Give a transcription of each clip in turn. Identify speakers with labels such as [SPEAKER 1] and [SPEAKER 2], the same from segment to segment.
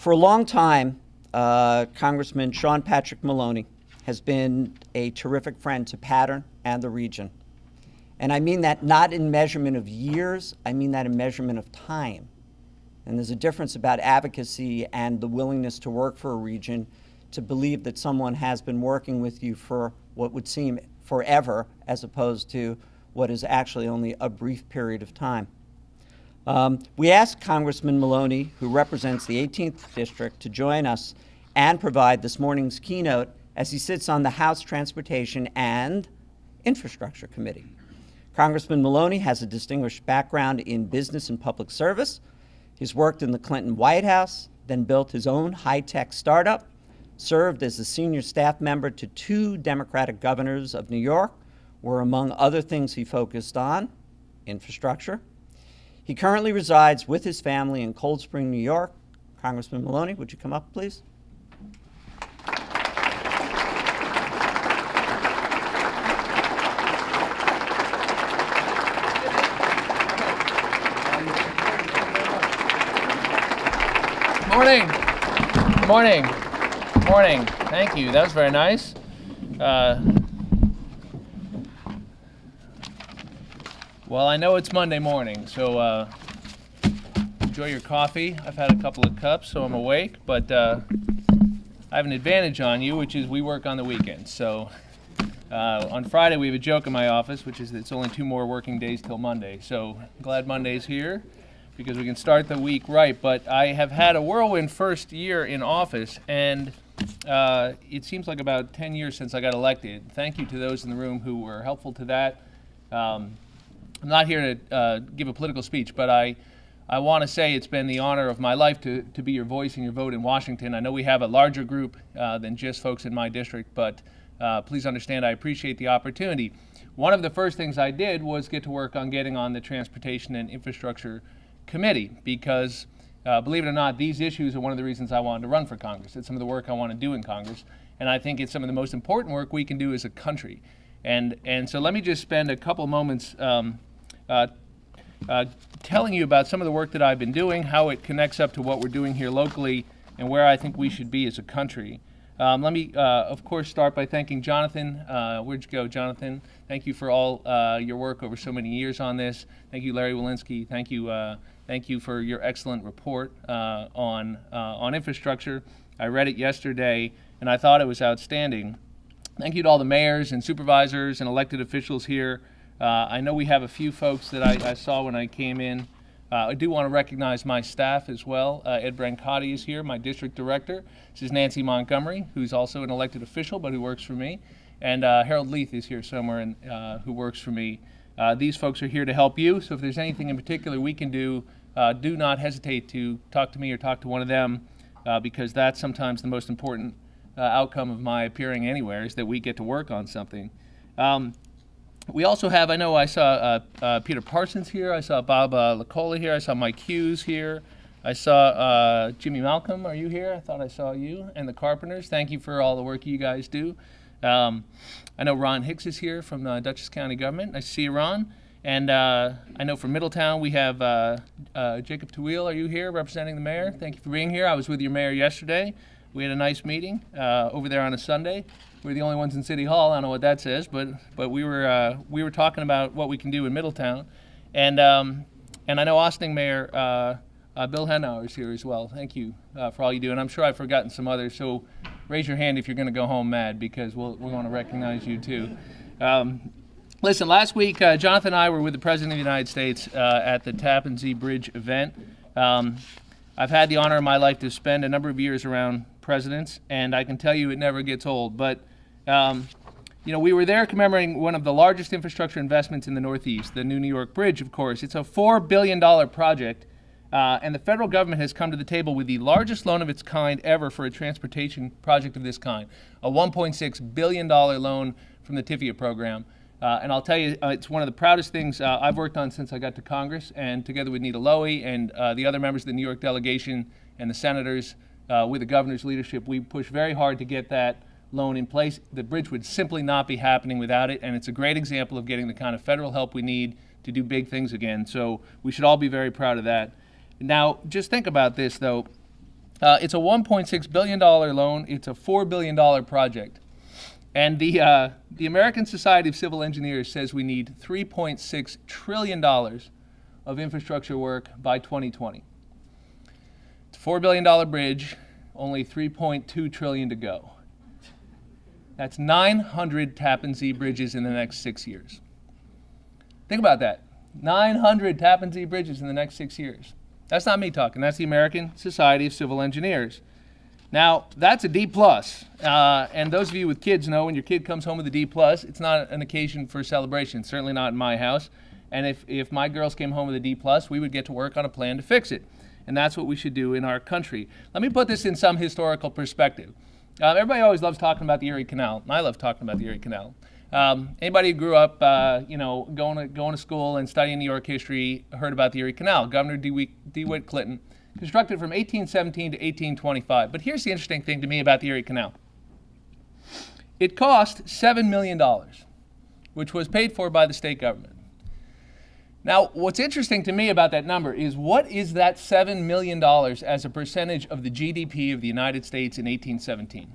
[SPEAKER 1] For a long time, Congressman Sean Patrick Maloney has been a terrific friend to Pattern and the region. And I mean that not in measurement of years, I mean that in measurement of time. And there's a difference about advocacy and the willingness to work for a region, to believe that someone has been working with you for what would seem forever, as opposed to what is actually only a brief period of time. We asked Congressman Maloney, who represents the 18th District, to join us and provide this morning's keynote as he sits on the House Transportation and Infrastructure Committee. Congressman Maloney has a distinguished background in business and public service. He's worked in the Clinton White House, then built his own high-tech startup, served as a senior staff member to 2 Democratic governors of New York, where among other things he focused on infrastructure. He currently resides with his family in Cold Spring, New York. Congressman Maloney, would you come up, please?
[SPEAKER 2] Morning. Morning. Morning. Thank you. That was very nice. Well, I know it's Monday morning, so enjoy your coffee. I've had a couple of cups, so I'm awake, but I have an advantage on you, which is we work on the weekends. So on Friday, we have a joke in my office, which is that it's only 2 more working days till Monday. So glad Monday's here, because we can start the week right. But I have had a whirlwind first year in office, and it seems like about 10 years since I got elected. Thank you to those in the room who were helpful to that. I'm not here to give a political speech, but I want to say it's been the honor of my life to be your voice and your vote in Washington. I know we have a larger group than just folks in my district, but please understand I appreciate the opportunity. One of the first things I did was get to work on getting on the Transportation and Infrastructure Committee, because believe it or not, these issues are one of the reasons I wanted to run for Congress. It's some of the work I want to do in Congress, and I think it's some of the most important work we can do as a country. And so let me just spend a couple moments telling you about some of the work that I've been doing, how it connects up to what we're doing here locally, and where I think we should be as a country. Let me, of course, start by thanking Jonathan. Where'd you go, Jonathan? Thank you for all your work over so many years on this. Thank you, Larry Walensky. Thank you for your excellent report on infrastructure. I read it yesterday, and I thought it was outstanding. Thank you to all the mayors and supervisors and elected officials here. I know we have a few folks that I saw when I came in. I do want to recognize my staff as well. Ed Brancotti is here, my district director. This is Nancy Montgomery, who's also an elected official, but who works for me. And Harold Leith is here somewhere, who works for me. These folks are here to help you, so if there's anything in particular we can do not hesitate to talk to me or talk to one of them, because that's sometimes the most important outcome of my appearing anywhere, is that we get to work on something. We also have, I know I saw Peter Parsons here, I saw Bob Lacola here, I saw Mike Hughes here, I saw Jimmy Malcolm, are you here? I thought I saw you, and the Carpenters. Thank you for all the work you guys do. I know Ron Hicks is here from Dutchess County Government. Nice to see you, Ron. And I know from Middletown we have Jacob Tawil. Are you here representing the mayor? Thank you for being here. I was with your mayor yesterday. We had a nice meeting over there on a Sunday. We're the only ones in City Hall. I don't know what that says, but we were talking about what we can do in Middletown, and I know Ossining Mayor Bill Henauer is here as well. Thank you for all you do, and I'm sure I've forgotten some others. So raise your hand if you're going to go home mad, because we're going to recognize you too. Listen, last week Jonathan and I were with the President of the United States at the Tappan Zee Bridge event. I've had the honor of my life to spend a number of years around presidents, and I can tell you it never gets old. But we were there commemorating one of the largest infrastructure investments in the Northeast, the new New York Bridge, of course. It's a $4 billion project, and the federal government has come to the table with the largest loan of its kind ever for a transportation project of this kind, a $1.6 billion loan from the TIFIA program. And I'll tell you, it's one of the proudest things I've worked on since I got to Congress, and together with Nita Lowey and the other members of the New York delegation and the senators, with the governor's leadership, we pushed very hard to get that loan in place. The bridge would simply not be happening without it, and it's a great example of getting the kind of federal help we need to do big things again. So we should all be very proud of that. Now, just think about this, though. It's a $1.6 billion loan. It's a $4 billion project. And the American Society of Civil Engineers says we need $3.6 trillion of infrastructure work by 2020. It's a $4 billion bridge, only $3.2 trillion to go. That's 900 Tappan Zee bridges in the next 6 years. Think about that. 900 Tappan Zee bridges in the next 6 years. That's not me talking. That's the American Society of Civil Engineers. Now, that's a D+. And those of you with kids know when your kid comes home with a D+, it's not an occasion for celebration, certainly not in my house. And if my girls came home with a D+, we would get to work on a plan to fix it. And that's what we should do in our country. Let me put this in some historical perspective. Everybody always loves talking about the Erie Canal. I love talking about the Erie Canal. Anybody who grew up, going to school and studying New York history heard about the Erie Canal. Governor DeWitt Clinton constructed from 1817 to 1825. But here's the interesting thing to me about the Erie Canal. It cost $7 million, which was paid for by the state government. Now, what's interesting to me about that number is what is that $7 million as a percentage of the GDP of the United States in 1817?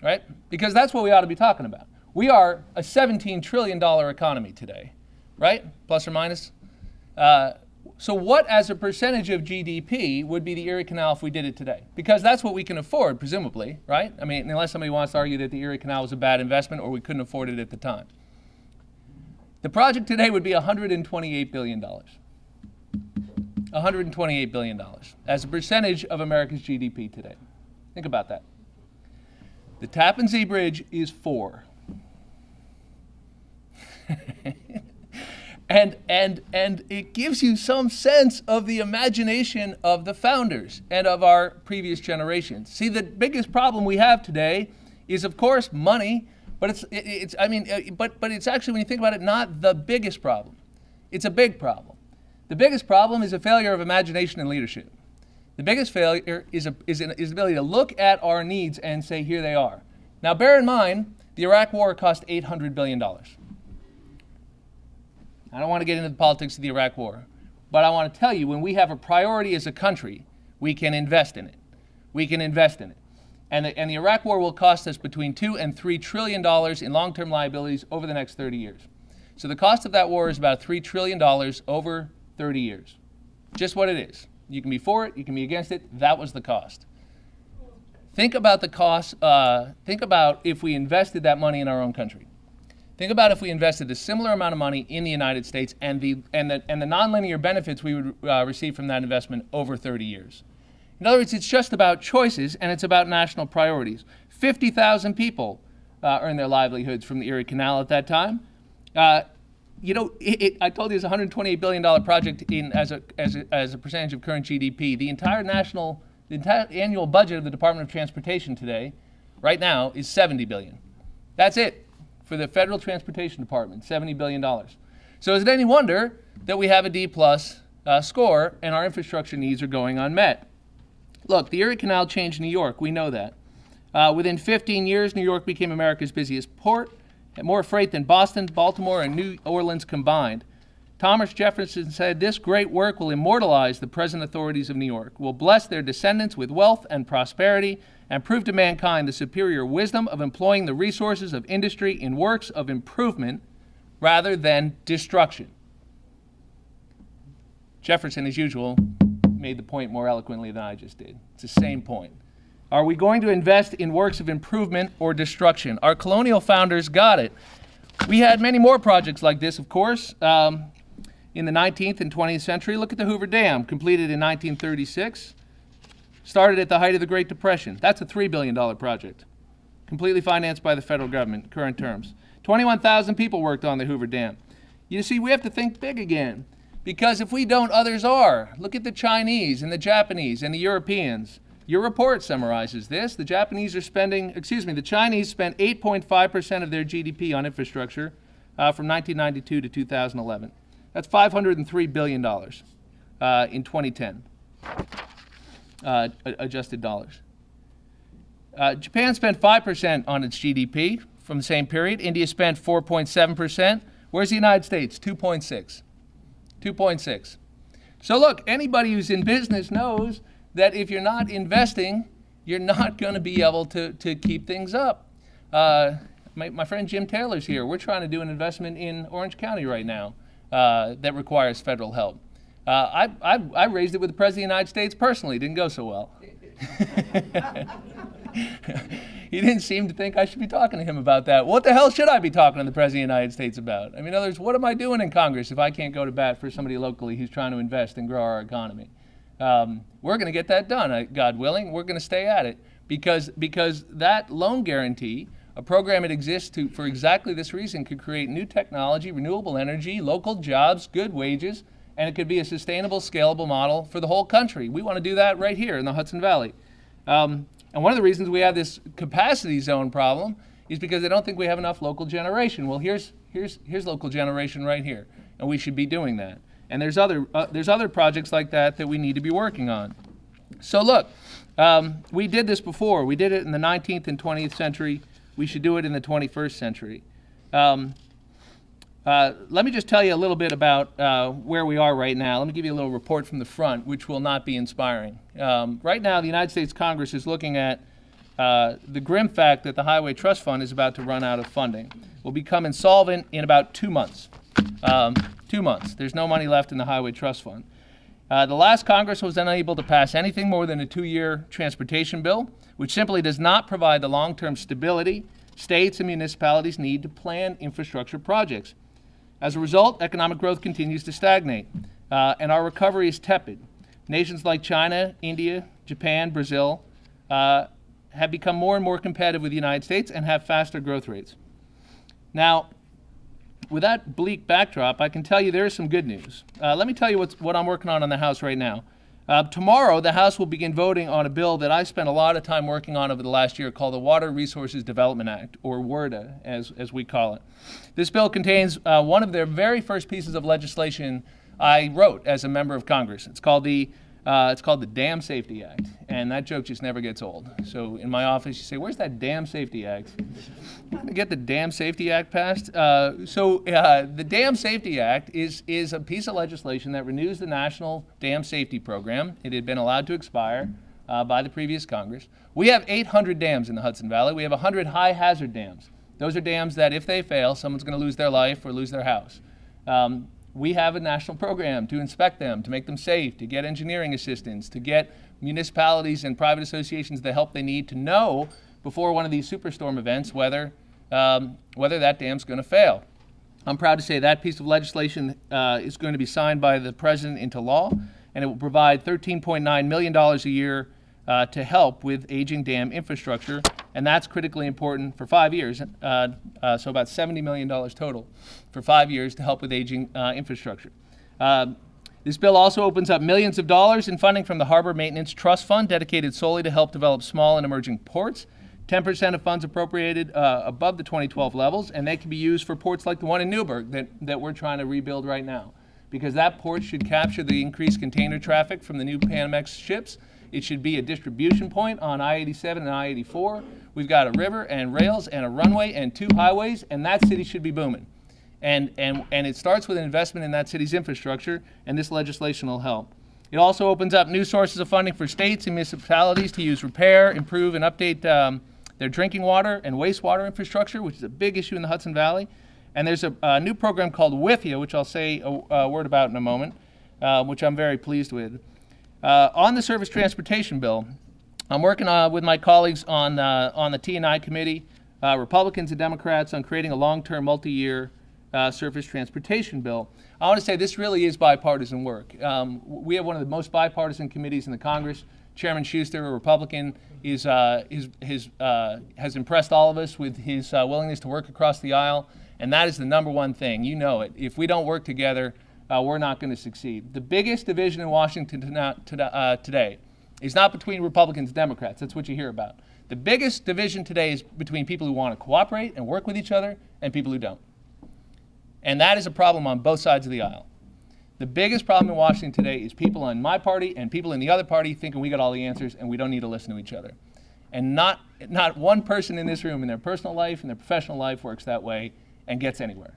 [SPEAKER 2] Right? Because that's what we ought to be talking about. We are a $17 trillion economy today, right? Plus or minus. So what as a percentage of GDP would be the Erie Canal if we did it today? Because that's what we can afford, presumably, right? I mean, unless somebody wants to argue that the Erie Canal was a bad investment or we couldn't afford it at the time. The project today would be $128 billion. $128 billion as a percentage of America's GDP today. Think about that. The Tappan Zee Bridge is 4. And it gives you some sense of the imagination of the founders and of our previous generations. See, the biggest problem we have today is, of course, money, but it's actually, when you think about it, not the biggest problem. It's a big problem. The biggest problem is a failure of imagination and leadership. The biggest failure is the ability to look at our needs and say, here they are. Now, bear in mind, the Iraq War cost $800 billion. I don't want to get into the politics of the Iraq War, but I want to tell you, when we have a priority as a country, we can invest in it. We can invest in it. And the Iraq War will cost us between $2 and $3 trillion in long-term liabilities over the next 30 years. So the cost of that war is about $3 trillion over 30 years. Just what it is. You can be for it, you can be against it. That was the cost. Think about the cost. Think about if we invested that money in our own country. Think about if we invested a similar amount of money in the United States and the nonlinear benefits we would receive from that investment over 30 years. In other words, it's just about choices and it's about national priorities. 50,000 people earned their livelihoods from the Erie Canal at that time. I told you it's a $128 billion project as a percentage of current GDP. The entire annual budget of the Department of Transportation today, right now, is $70 billion. That's it. For the Federal Transportation Department, $70 billion. So is it any wonder that we have a D+ score and our infrastructure needs are going unmet? Look, the Erie Canal changed New York. We know that. Within 15 years, New York became America's busiest port, had more freight than Boston, Baltimore, and New Orleans combined. Thomas Jefferson said, "This great work will immortalize the present authorities of New York, will bless their descendants with wealth and prosperity, and prove to mankind the superior wisdom of employing the resources of industry in works of improvement rather than destruction." Jefferson, as usual, made the point more eloquently than I just did. It's the same point. Are we going to invest in works of improvement or destruction? Our colonial founders got it. We had many more projects like this, of course. In the 19th and 20th century, look at the Hoover Dam, completed in 1936. Started at the height of the Great Depression. That's a $3 billion project, completely financed by the federal government, current terms. 21,000 people worked on the Hoover Dam. You see, we have to think big again, because if we don't, others are. Look at the Chinese and the Japanese and the Europeans. Your report summarizes this. The Chinese spent 8.5% of their GDP on infrastructure from 1992 to 2011. That's $503 billion in 2010. Adjusted dollars. Japan spent 5% on its GDP from the same period. India spent 4.7%. Where's the United States? 2.6. 2.6. So look, anybody who's in business knows that if you're not investing, you're not going to be able to keep things up. My friend Jim Taylor's here. We're trying to do an investment in Orange County right now that requires federal help. I raised it with the President of the United States personally. It didn't go so well. He didn't seem to think I should be talking to him about that. What the hell should I be talking to the President of the United States about? I mean, in other words, what am I doing in Congress if I can't go to bat for somebody locally who's trying to invest and grow our economy? We're going to get that done, God willing. We're going to stay at it because that loan guarantee, a program that exists for exactly this reason, could create new technology, renewable energy, local jobs, good wages, and it could be a sustainable, scalable model for the whole country. We want to do that right here in the Hudson Valley. And one of the reasons we have this capacity zone problem is because they don't think we have enough local generation. Well, here's local generation right here, and we should be doing that. And there's other projects like that we need to be working on. So look, we did this before. We did it in the 19th and 20th century. We should do it in the 21st century. Let me just tell you a little bit about where we are right now. Let me give you a little report from the front, which will not be inspiring. Right now, the United States Congress is looking at the grim fact that the Highway Trust Fund is about to run out of funding. We'll become insolvent in about 2 months. 2 months. There's no money left in the Highway Trust Fund. The last Congress was unable to pass anything more than a 2-year transportation bill, which simply does not provide the long-term stability states and municipalities need to plan infrastructure projects. As a result, economic growth continues to stagnate, and our recovery is tepid. Nations like China, India, Japan, Brazil have become more and more competitive with the United States and have faster growth rates. Now, with that bleak backdrop, I can tell you there is some good news. Let me tell you what I'm working on the House right now. Tomorrow, the House will begin voting on a bill that I spent a lot of time working on over the last year called the Water Resources Development Act, or WRDA, as we call it. This bill contains one of their very first pieces of legislation I wrote as a member of Congress. It's called the Dam Safety Act, and that joke just never gets old. So in my office, you say, "Where's that Dam Safety Act?" We're going to get the Dam Safety Act passed. The Dam Safety Act is a piece of legislation that renews the National Dam Safety Program. It had been allowed to expire by the previous Congress. We have 800 dams in the Hudson Valley. We have 100 high-hazard dams. Those are dams that if they fail, someone's going to lose their life or lose their house. We have a national program to inspect them, to make them safe, to get engineering assistance, to get municipalities and private associations the help they need to know before one of these superstorm events whether that dam's going to fail. I'm proud to say that piece of legislation is going to be signed by the President into law, and it will provide $13.9 million a year to help with aging dam infrastructure, and that's critically important for 5 years, so about $70 million total for 5 years to help with aging infrastructure. This bill also opens up millions of dollars in funding from the Harbor Maintenance Trust Fund, dedicated solely to help develop small and emerging ports. 10% of funds appropriated above the 2012 levels, and they can be used for ports like the one in Newburgh that we're trying to rebuild right now, because that port should capture the increased container traffic from the new Panamax ships. It should be a distribution point on I-87 and I-84. We've got a river and rails and a runway and 2 highways, and that city should be booming. And it starts with an investment in that city's infrastructure, and this legislation will help. It also opens up new sources of funding for states and municipalities to use, repair, improve, and update their drinking water and wastewater infrastructure, which is a big issue in the Hudson Valley. And there's a new program called WIFIA, which I'll say a word about in a moment, which I'm very pleased with. On the Surface Transportation Bill, I'm working with my colleagues on the T&I committee, Republicans and Democrats, on creating a long-term, multi-year surface transportation bill. I want to say this really is bipartisan work. We have one of the most bipartisan committees in the Congress. Chairman Schuster, a Republican, has impressed all of us with his willingness to work across the aisle, and that is the number one thing. You know it. If we don't work together, we're not going to succeed. The biggest division in Washington today is not between Republicans and Democrats. That's what you hear about. The biggest division today is between people who want to cooperate and work with each other and people who don't. And that is a problem on both sides of the aisle. The biggest problem in Washington today is people in my party and people in the other party thinking we got all the answers and we don't need to listen to each other. And not one person in this room in their personal life and their professional life works that way and gets anywhere.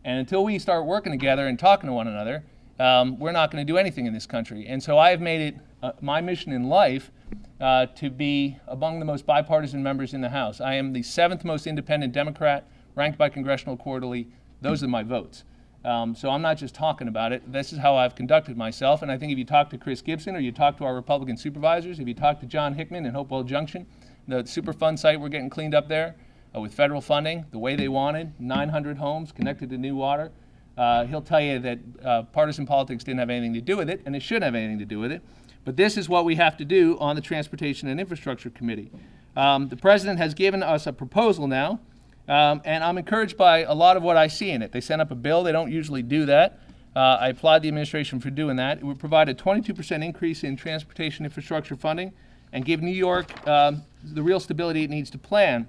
[SPEAKER 2] And until we start working together and talking to one another we're not going to do anything in this country. And so I have made it my mission in life to be among the most bipartisan members in the House. I am the 7th most independent Democrat, ranked by Congressional Quarterly. Those are my votes. So I'm not just talking about it. This is how I've conducted myself. And I think if you talk to Chris Gibson or you talk to our Republican supervisors, if you talk to John Hickman in Hopewell Junction, the Superfund site we're getting cleaned up there with federal funding, the way they wanted, 900 homes connected to new water, he'll tell you that partisan politics didn't have anything to do with it, and it shouldn't have anything to do with it. But this is what we have to do on the Transportation and Infrastructure Committee. The President has given us a proposal now, and I'm encouraged by a lot of what I see in it. They sent up a bill. They don't usually do that. I applaud the administration for doing that. It would provide a 22% increase in transportation infrastructure funding and give New York the real stability it needs to plan.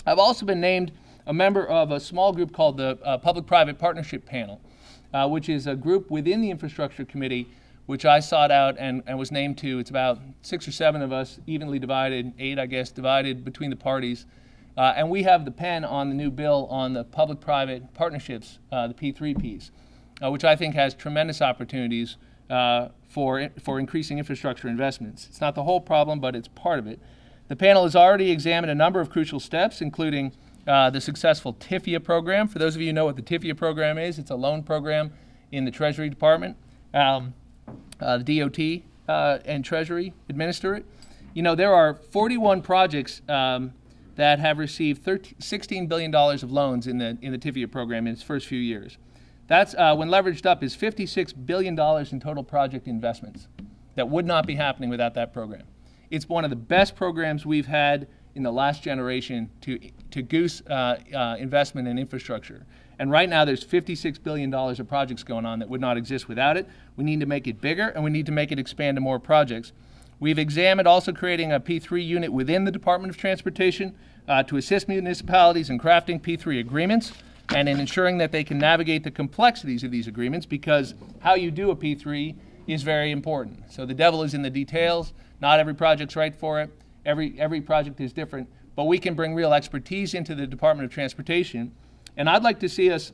[SPEAKER 2] I've also been named a member of a small group called the Public-Private Partnership Panel, which is a group within the Infrastructure Committee, which I sought out and was named to. It's about 6 or 7 of us, evenly divided, 8, I guess, divided between the parties. And we have the pen on the new bill on the public-private partnerships, the P3 piece, which I think has tremendous opportunities for increasing infrastructure investments. It's not the whole problem, but it's part of it. The panel has already examined a number of crucial steps, including the successful TIFIA program. For those of you who know what the TIFIA program is, it's a loan program in the Treasury Department. The DOT and Treasury administer it. You know, there are 41 projects that have received $16 billion of loans in the TIFIA program in its first few years. That's, when leveraged up, is $56 billion in total project investments that would not be happening without that program. It's one of the best programs we've had in the last generation to goose investment in infrastructure. And right now there's $56 billion of projects going on that would not exist without it. We need to make it bigger, and we need to make it expand to more projects. We've examined also creating a P3 unit within the Department of Transportation to assist municipalities in crafting P3 agreements and in ensuring that they can navigate the complexities of these agreements, because how you do a P3 is very important. So the devil is in the details. Not every project's right for it. Every project is different, but we can bring real expertise into the Department of Transportation. And I'd like to see us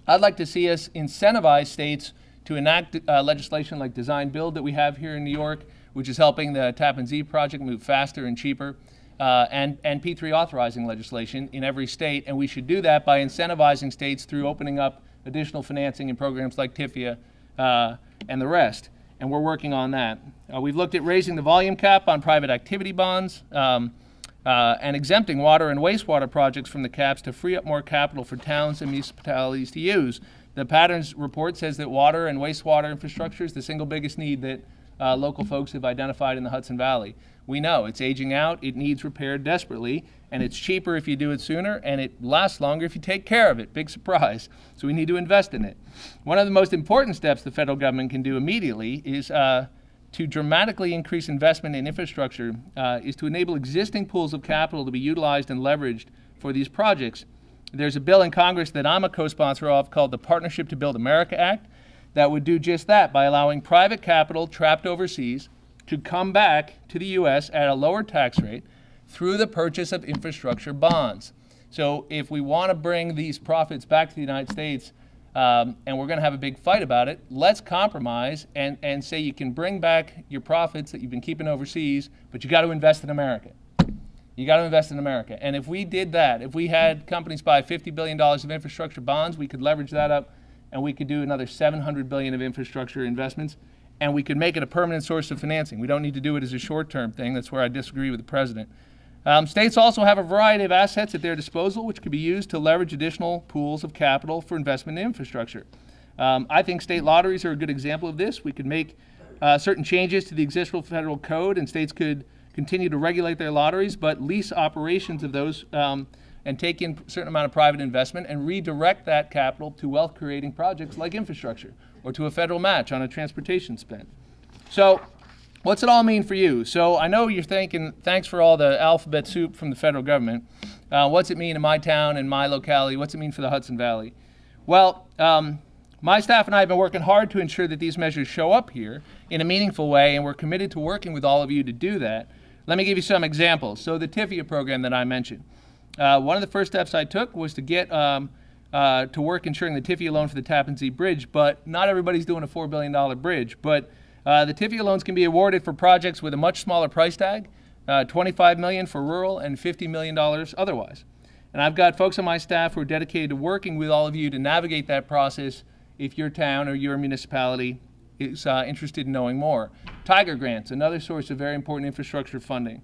[SPEAKER 2] incentivize states to enact legislation like Design Build that we have here in New York, which is helping the Tappan Zee project move faster and cheaper, and P3 authorizing legislation in every state. And we should do that by incentivizing states through opening up additional financing in programs like TIFIA and the rest. And we're working on that. We've looked at raising the volume cap on private activity bonds and exempting water and wastewater projects from the caps to free up more capital for towns and municipalities to use. The Patterns report says that water and wastewater infrastructure is the single biggest need that local folks have identified in the Hudson Valley. We know it's aging out, it needs repair desperately, and it's cheaper if you do it sooner, and it lasts longer if you take care of it. Big surprise. So we need to invest in it. One of the most important steps the federal government can do immediately is to dramatically increase investment in infrastructure, is to enable existing pools of capital to be utilized and leveraged for these projects. There's a bill in Congress that I'm a co-sponsor of called the Partnership to Build America Act that would do just that by allowing private capital trapped overseas to come back to the U.S. at a lower tax rate through the purchase of infrastructure bonds. So if we want to bring these profits back to the United States, and we're going to have a big fight about it, let's compromise and say you can bring back your profits that you've been keeping overseas, but you got to invest in America. You got to invest in America. And if we did that, if we had companies buy $50 billion of infrastructure bonds, we could leverage that up, and we could do another $700 billion of infrastructure investments, and we could make it a permanent source of financing. We don't need to do it as a short-term thing. That's where I disagree with the president. States also have a variety of assets at their disposal which could be used to leverage additional pools of capital for investment in infrastructure. I think state lotteries are a good example of this. We could make certain changes to the existing federal code, and states could continue to regulate their lotteries, but lease operations of those and take in a certain amount of private investment and redirect that capital to wealth-creating projects like infrastructure or to a federal match on a transportation spend. So what's it all mean for you? So I know you're thinking, thanks for all the alphabet soup from the federal government. What's it mean in my town and my locality? What's it mean for the Hudson Valley? Well, my staff and I have been working hard to ensure that these measures show up here in a meaningful way, and we're committed to working with all of you to do that. Let me give you some examples. So the TIFIA program that I mentioned. One of the first steps I took was to get to work ensuring the TIFIA loan for the Tappan Zee Bridge, but not everybody's doing a $4 billion bridge. But the TIFIA loans can be awarded for projects with a much smaller price tag, $25 million for rural and $50 million otherwise. And I've got folks on my staff who are dedicated to working with all of you to navigate that process if your town or your municipality is interested in knowing more. Tiger grants, another source of very important infrastructure funding.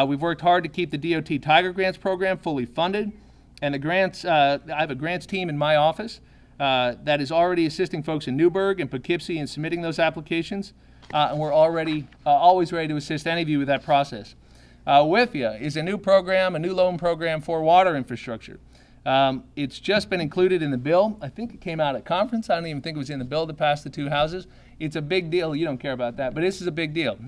[SPEAKER 2] We've worked hard to keep the DOT Tiger Grants program fully funded. And the grants, I have a grants team in my office that is already assisting folks in Newburgh and Poughkeepsie in submitting those applications. And we're already always ready to assist any of you with that process. WIFIA is a new program, a new loan program for water infrastructure. It's just been included in the bill. I think it came out at conference. I don't even think it was in the bill to pass the two houses. It's a big deal. You don't care about that, but this is a big deal.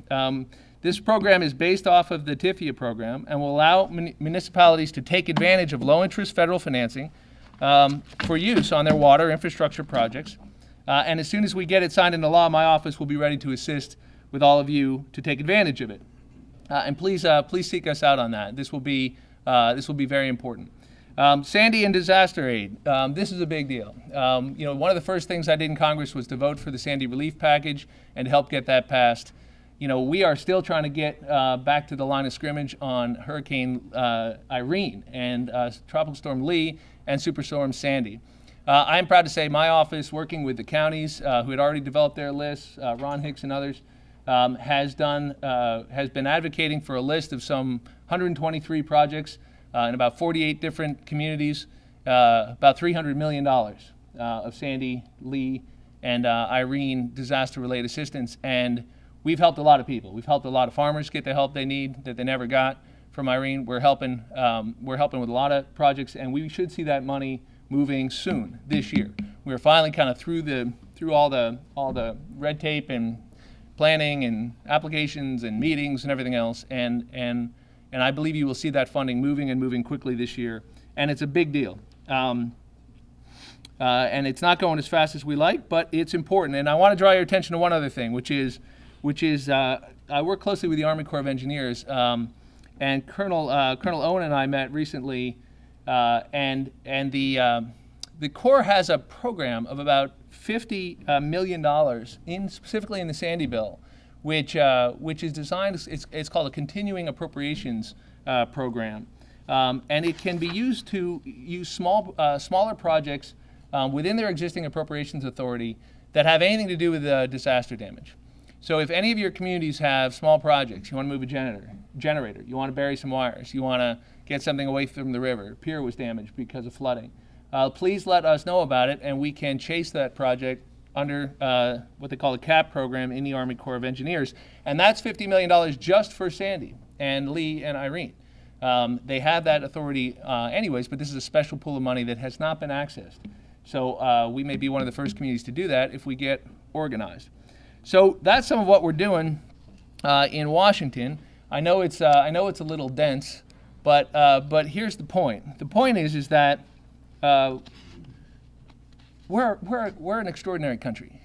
[SPEAKER 2] This program is based off of the TIFIA program and will allow municipalities to take advantage of low-interest federal financing for use on their water infrastructure projects. And as soon as we get it signed into law, my office will be ready to assist with all of you to take advantage of it. And please seek us out on that. This will be very important. Sandy and disaster aid. This is a big deal. One of the first things I did in Congress was to vote for the Sandy relief package and to help get that passed. We are still trying to get back to the line of scrimmage on Hurricane Irene and Tropical Storm Lee and Superstorm Sandy. I am proud to say my office, working with the counties who had already developed their lists, Ron Hicks and others, has been advocating for a list of some 123 projects in about 48 different communities, about $300 million of Sandy, Lee, and Irene disaster-related assistance. And we've helped a lot of people. We've helped a lot of farmers get the help they need that they never got from Irene. We're helping with a lot of projects, and we should see that money moving soon this year. We're finally kind of through all the red tape and planning and applications and meetings and everything else, and I believe you will see that funding moving quickly this year, and it's a big deal. And it's not going as fast as we like, but it's important. And I want to draw your attention to one other thing, which is I work closely with the Army Corps of Engineers, and Colonel Owen and I met recently, and the Corps has a program of about $50 million specifically in the Sandy bill, which is designed. It's called a continuing appropriations program, and it can be used to use smaller projects within their existing appropriations authority that have anything to do with disaster damage. So if any of your communities have small projects, you want to move a generator, you want to bury some wires, you want to get something away from the river, pier was damaged because of flooding, please let us know about it, and we can chase that project under what they call a CAP program in the Army Corps of Engineers. And that's $50 million just for Sandy and Lee and Irene. They have that authority anyways, but this is a special pool of money that has not been accessed. So we may be one of the first communities to do that if we get organized. So that's some of what we're doing in Washington. I know it's a little dense, but here's the point. The point is that we're an extraordinary country,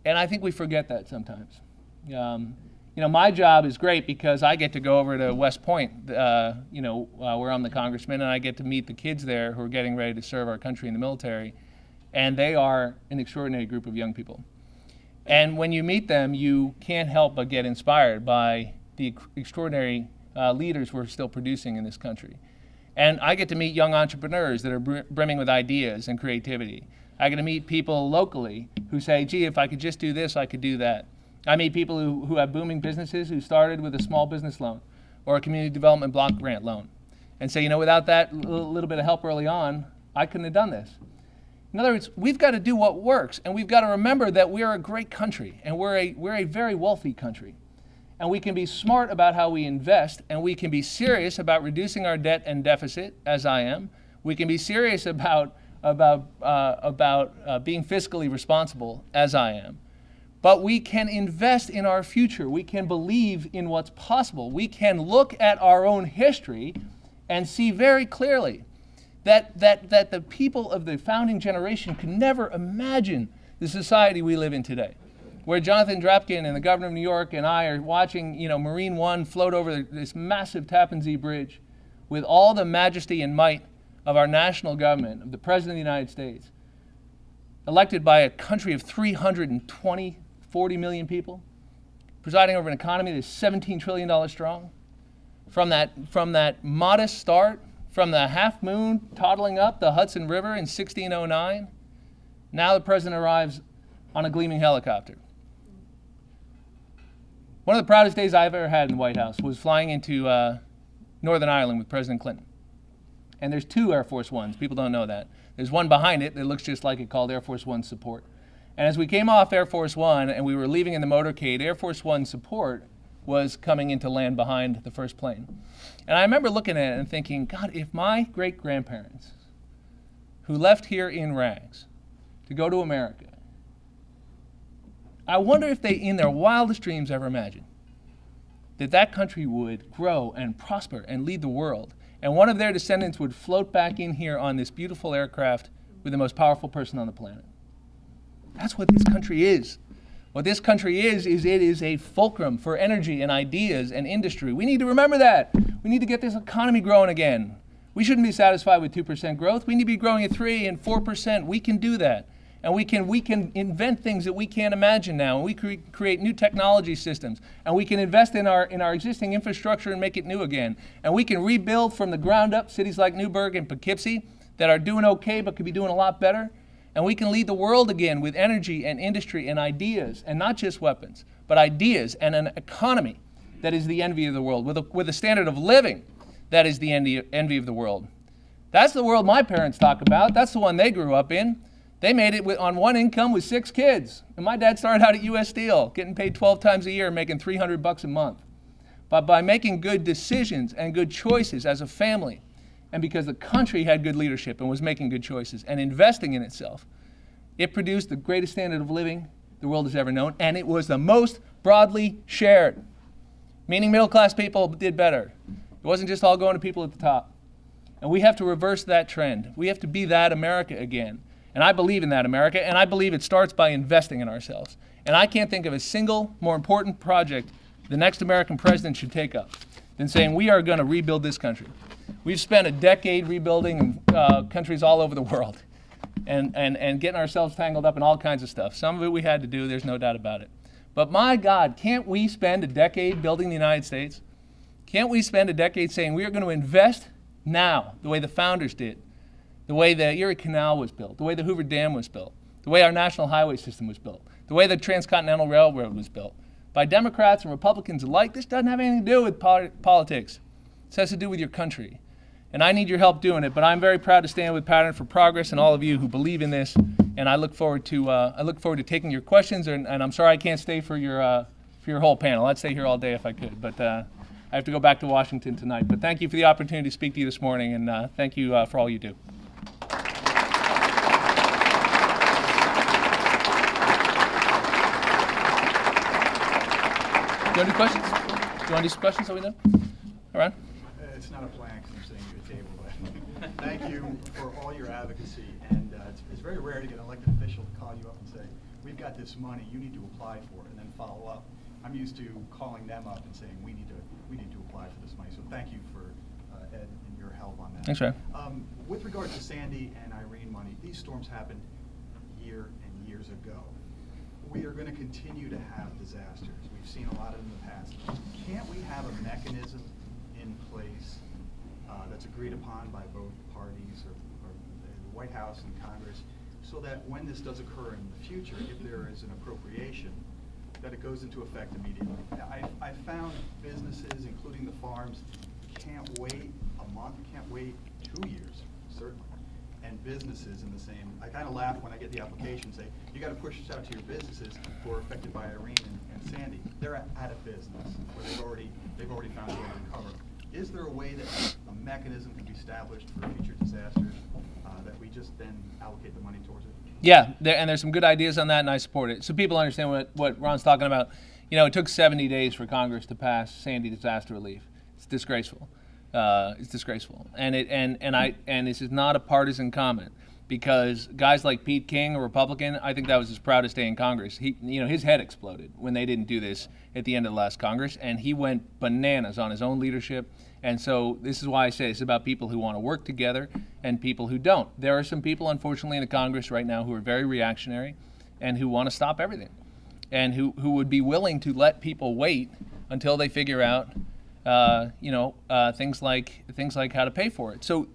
[SPEAKER 2] and I think we forget that sometimes. My job is great because I get to go over to West Point, where I'm the congressman, and I get to meet the kids there who are getting ready to serve our country in the military, and they are an extraordinary group of young people. And when you meet them, you can't help but get inspired by the extraordinary leaders we're still producing in this country. And I get to meet young entrepreneurs that are brimming with ideas and creativity. I get to meet people locally who say, gee, if I could just do this, I could do that. I meet people who have booming businesses who started with a small business loan or a community development block grant loan and say, without that little bit of help early on, I couldn't have done this. In other words, we've got to do what works, and we've got to remember that we are a great country, and we're a very wealthy country. And we can be smart about how we invest, and we can be serious about reducing our debt and deficit, as I am. We can be serious about being fiscally responsible, as I am. But we can invest in our future. We can believe in what's possible. We can look at our own history and see very clearly that the people of the founding generation could never imagine the society we live in today, where Jonathan Drapkin and the governor of New York and I are watching, Marine One float over this massive Tappan Zee Bridge with all the majesty and might of our national government, of the President of the United States, elected by a country of 320, 40 million people, presiding over an economy that's $17 trillion strong, from that modest start, from the half moon toddling up the Hudson River in 1609, now the president arrives on a gleaming helicopter. One of the proudest days I've ever had in the White House was flying into Northern Ireland with President Clinton. And there's 2 Air Force Ones. People don't know that. There's one behind it that looks just like it called Air Force One Support. And as we came off Air Force One and we were leaving in the motorcade, Air Force One Support was coming into land behind the first plane. And I remember looking at it and thinking, God, if my great-grandparents, who left here in rags to go to America, I wonder if they, in their wildest dreams, ever imagined that that country would grow and prosper and lead the world, and one of their descendants would float back in here on this beautiful aircraft with the most powerful person on the planet. That's what this country is. What this country is it is a fulcrum for energy and ideas and industry. We need to remember that. We need to get this economy growing again. We shouldn't be satisfied with 2% growth. We need to be growing at 3 and 4%. We can do that. And we can invent things that we can't imagine now. And we create new technology systems. And we can invest in our existing infrastructure and make it new again. And we can rebuild from the ground up cities like Newburgh and Poughkeepsie that are doing okay but could be doing a lot better. And we can lead the world again with energy and industry and ideas, and not just weapons, but ideas and an economy that is the envy of the world, with a standard of living that is the envy of the world. That's the world my parents talk about. That's the one they grew up in. They made it on one income with 6 kids. And my dad started out at U.S. Steel, getting paid 12 times a year, making $300 a month. But by making good decisions and good choices as a family, and because the country had good leadership and was making good choices and investing in itself, it produced the greatest standard of living the world has ever known, and it was the most broadly shared, meaning middle-class people did better. It wasn't just all going to people at the top. And we have to reverse that trend. We have to be that America again. And I believe in that America, and I believe it starts by investing in ourselves. And I can't think of a single more important project the next American president should take up than saying we are going to rebuild this country. We've spent a decade rebuilding countries all over the world and getting ourselves tangled up in all kinds of stuff. Some of it we had to do, there's no doubt about it. But my God, can't we spend a decade building the United States? Can't we spend a decade saying we are going to invest now, the way the founders did, the way the Erie Canal was built, the way the Hoover Dam was built, the way our national highway system was built, the way the Transcontinental Railroad was built, by Democrats and Republicans alike? This doesn't have anything to do with politics. This has to do with your country. And I need your help doing it, but I'm very proud to stand with Pattern for Progress and all of you who believe in this, and I look forward to taking your questions, and I'm sorry I can't stay for your whole panel. I'd stay here all day if I could, but I have to go back to Washington tonight. But thank you for the opportunity to speak to you this morning, and thank you for all you do. Do you want to do questions? Do you want to do some questions so we know? All right.
[SPEAKER 3] It's not a plan because I'm sitting at your table, but thank you for all your advocacy. And it's very rare to get an elected official to call you up and say, we've got this money, you need to apply for it, and then follow up. I'm used to calling them up and saying, we need to apply for this money. So thank you for Ed and your help on that.
[SPEAKER 2] Thanks, Ray.
[SPEAKER 3] With regard to Sandy and Irene money, these storms happened years and years ago. We are going to continue to have disasters. We've seen a lot of them in the past. Can't we have a mechanism in place that's agreed upon by both parties or the White House and Congress so that when this does occur in the future, if there is an appropriation, that it goes into effect immediately? I found businesses, including the farms, can't wait a month, can't wait 2 years, certainly. And businesses in the same, I kind of laugh when I get the application say, you got to push this out to your businesses who are affected by Irene and Sandy. They're out of business, or they've already found a way to recover. Is there a way that a mechanism can be established for future disasters that we just then allocate the money towards it?
[SPEAKER 2] Yeah, and there's some good ideas on that, and I support it. So people understand what Ron's talking about. You know, it took 70 days for Congress to pass Sandy disaster relief. It's disgraceful. It's disgraceful, and this is not a partisan comment. because guys like Pete King, a Republican, I think that was his proudest day in Congress. His head exploded when they didn't do this at the end of the last Congress, and he went bananas on his own leadership. And so this is why I say it's about people who want to work together and people who don't. There are some people, unfortunately, in the Congress right now who are very reactionary and who want to stop everything, and who would be willing to let people wait until they figure out things like how to pay for it. So,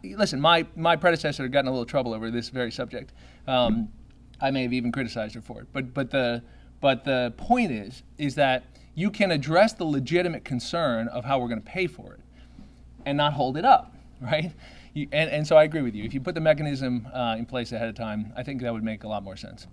[SPEAKER 2] listen, my predecessor had gotten a little trouble over this very subject. I may have even criticized her for it. But the point is that you can address the legitimate concern of how we're going to pay for it, and not hold it up, right? And so I agree with you. If you put the mechanism in place ahead of time, I think that would make a lot more sense.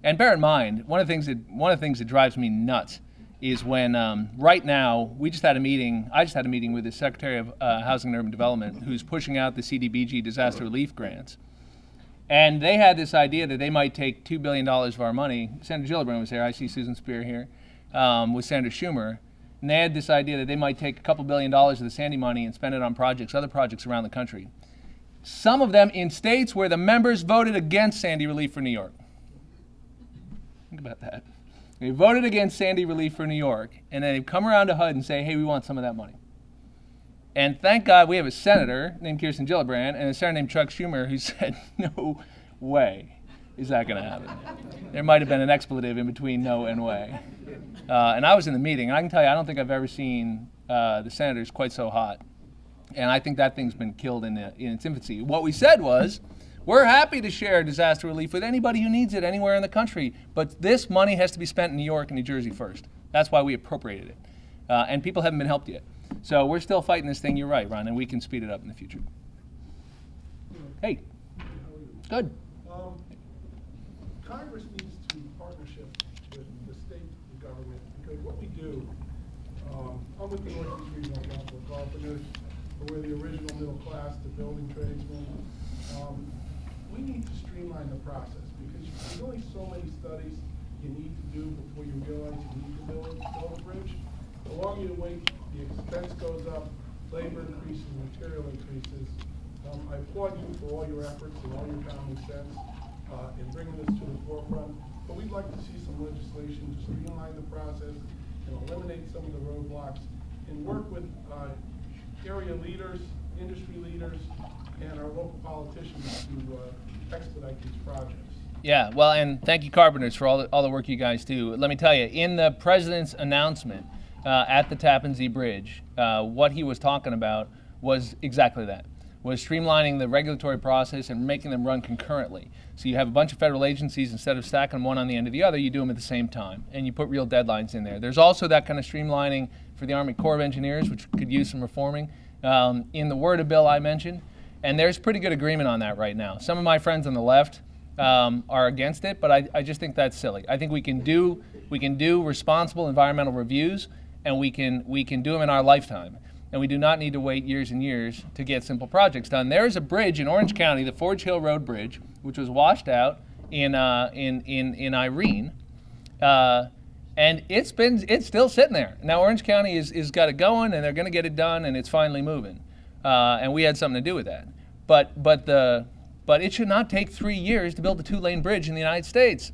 [SPEAKER 2] And bear in mind, one of the things that drives me nuts is when right now I just had a meeting with the Secretary of Housing and Urban Development, who's pushing out the CDBG disaster relief grants, and they had this idea that they might take $2 billion of our money. Senator Gillibrand was there. I see Susan Spear here with Senator Schumer, and they had this idea that they might take a couple $1 billion of the Sandy money and spend it on other projects around the country. Some of them in states where the members voted against Sandy relief for New York. Think about that. They voted against Sandy relief for New York, and then they've come around to HUD and say, hey, we want some of that money. And thank God we have a senator named Kirsten Gillibrand and a senator named Chuck Schumer who said, no way is that going to happen. There might have been an expletive in between no and way. And I was in the meeting, and I can tell you, I don't think I've ever seen the senators quite so hot. And I think that thing's been killed in its infancy. What we said was, we're happy to share disaster relief with anybody who needs it anywhere in the country, but this money has to be spent in New York and New Jersey first. That's why we appropriated it. And people haven't been helped yet. So we're still fighting this thing, you're right, Ron, and we can speed it up in the future. Hey. Good.
[SPEAKER 4] Congress needs to partnership with the state government, because what we do, I'm with the Northeast Regional Council of Carpenters, we're the original middle class, the building tradesmen. We need to streamline the process, because there's only so many studies you need to do before you realize you need to build a bridge. The longer you wait, the expense goes up, labor increases, material increases. I applaud you for all your efforts and all your common sense in bringing this to the forefront, but we'd like to see some legislation to streamline the process and eliminate some of the roadblocks and work with area leaders, industry leaders, and our local politicians to expedite these projects.
[SPEAKER 2] Yeah, well, and thank you, Carpenters, for all the work you guys do. Let me tell you, in the president's announcement at the Tappan Zee Bridge, what he was talking about was exactly that, was streamlining the regulatory process and making them run concurrently. So you have a bunch of federal agencies, instead of stacking one on the end of the other, you do them at the same time, and you put real deadlines in there. There's also that kind of streamlining for the Army Corps of Engineers, which could use some reforming, in the WRDA bill I mentioned. And there's pretty good agreement on that right now. Some of my friends on the left are against it, but I just think that's silly. I think we can do responsible environmental reviews, and we can do them in our lifetime. And we do not need to wait years and years to get simple projects done. There is a bridge in Orange County, the Forge Hill Road Bridge, which was washed out in Irene, and it's still sitting there. Now Orange County is got it going, and they're going to get it done, and it's finally moving. And we had something to do with that. But it should not take 3 years to build a 2-lane bridge in the United States.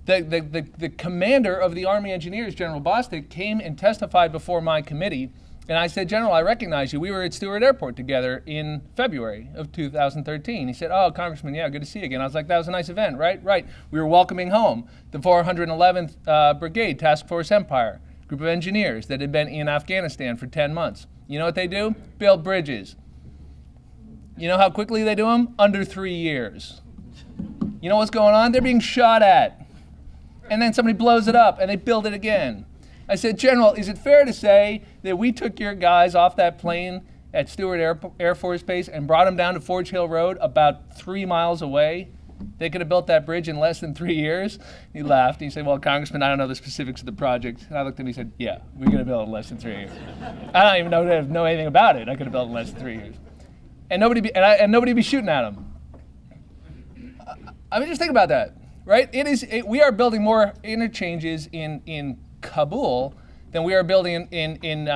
[SPEAKER 2] The commander of the Army Engineers, General Bostic, came and testified before my committee. And I said, General, I recognize you. We were at Stewart Airport together in February of 2013. He said, oh, Congressman, yeah, good to see you again. I was like, that was a nice event, right? Right. We were welcoming home the 411th Brigade Task Force Empire, group of engineers that had been in Afghanistan for 10 months. You know what they do? Build bridges. You know how quickly they do them? Under 3 years. You know what's going on? They're being shot at. And then somebody blows it up, and they build it again. I said, General, is it fair to say that we took your guys off that plane at Stewart Air Force Base and brought them down to Forge Hill Road about 3 miles away? They could have built that bridge in less than 3 years? He laughed. He said, well, Congressman, I don't know the specifics of the project. And I looked at him and he said, yeah, we're going to build it in less than 3 years. I don't even know anything about it. I could have built it in less than 3 years. And nobody be shooting at them. I mean, just think about that, right? We are building more interchanges in Kabul than we are building in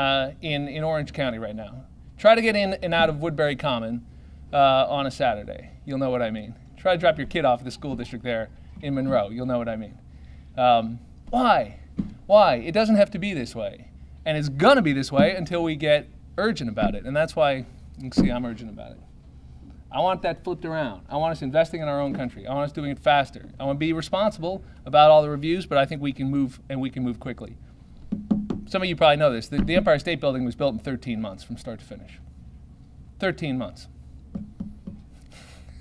[SPEAKER 2] Orange County right now. Try to get in and out of Woodbury Common on a Saturday. You'll know what I mean. Try to drop your kid off at the school district there in Monroe. You'll know what I mean. Why? Why? It doesn't have to be this way. And it's going to be this way until we get urgent about it. And that's why you can see I'm urgent about it. I want that flipped around. I want us investing in our own country. I want us doing it faster. I want to be responsible about all the reviews, but I think we can move, and we can move quickly. Some of you probably know this. The Empire State Building was built in 13 months from start to finish. 13 months.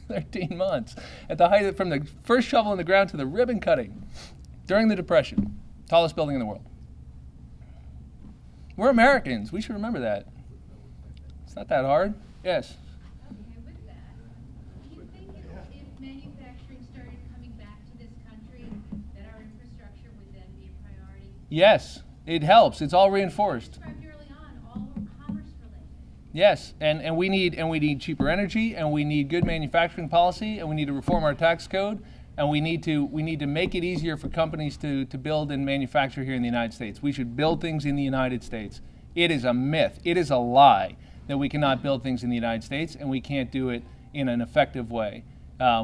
[SPEAKER 2] 13 months. At the height of, from the first shovel in the ground to the ribbon cutting during the Depression. Tallest building in the world. We're Americans. We should remember that. It's not that hard. Yes?
[SPEAKER 5] Okay, with that, do you think if manufacturing started coming back to this country, that our infrastructure would then be a priority?
[SPEAKER 2] Yes. It helps. It's all reinforced.
[SPEAKER 5] Described early on, all were commerce related.
[SPEAKER 2] Yes, and we need cheaper energy, and we need good manufacturing policy, and we need to reform our tax code, and we need to make it easier for companies to build and manufacture here in the United States. We should build things in the United States. It is a myth. It is a lie that we cannot build things in the United States, and we can't do it in an effective way.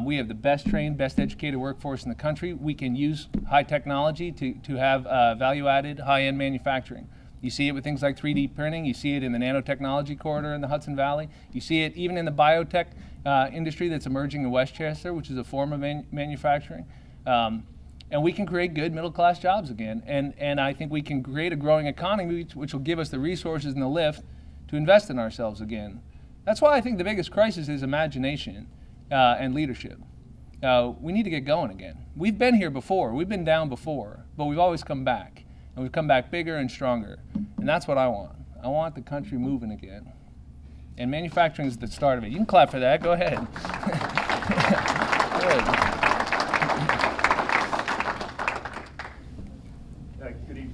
[SPEAKER 2] We have the best trained, best educated workforce in the country. We can use high technology to have value-added, high-end manufacturing. You see it with things like 3D printing. You see it in the nanotechnology corridor in the Hudson Valley. You see it even in the biotech industry that's emerging in Westchester, which is a form of manufacturing. And we can create good middle-class jobs again. And I think we can create a growing economy which will give us the resources and the lift to invest in ourselves again. That's why I think the biggest crisis is imagination and leadership. We need to get going again. We've been here before. We've been down before, but we've always come back. And we've come back bigger and stronger. And that's what I want. I want the country moving again. And manufacturing is the start of it. You can clap for that. Go ahead.
[SPEAKER 6] Good evening.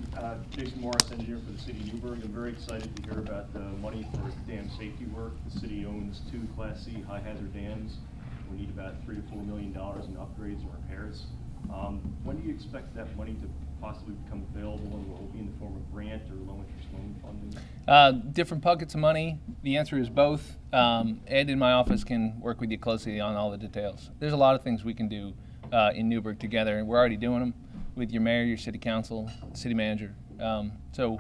[SPEAKER 6] Jason Morris, engineer for the city of Newburgh. I'm very excited to hear about the money for dam safety work. The city owns 2 Class C high hazard dams. We need about $3 to $4 million in upgrades and repairs. When do you expect that money to possibly become available, and will it be in the form of grant or low interest loan funding?
[SPEAKER 2] Different buckets of money. The answer is both. Ed in my office can work with you closely on all the details. There's a lot of things we can do in Newburgh together, and we're already doing them with your mayor, your city council, city manager. So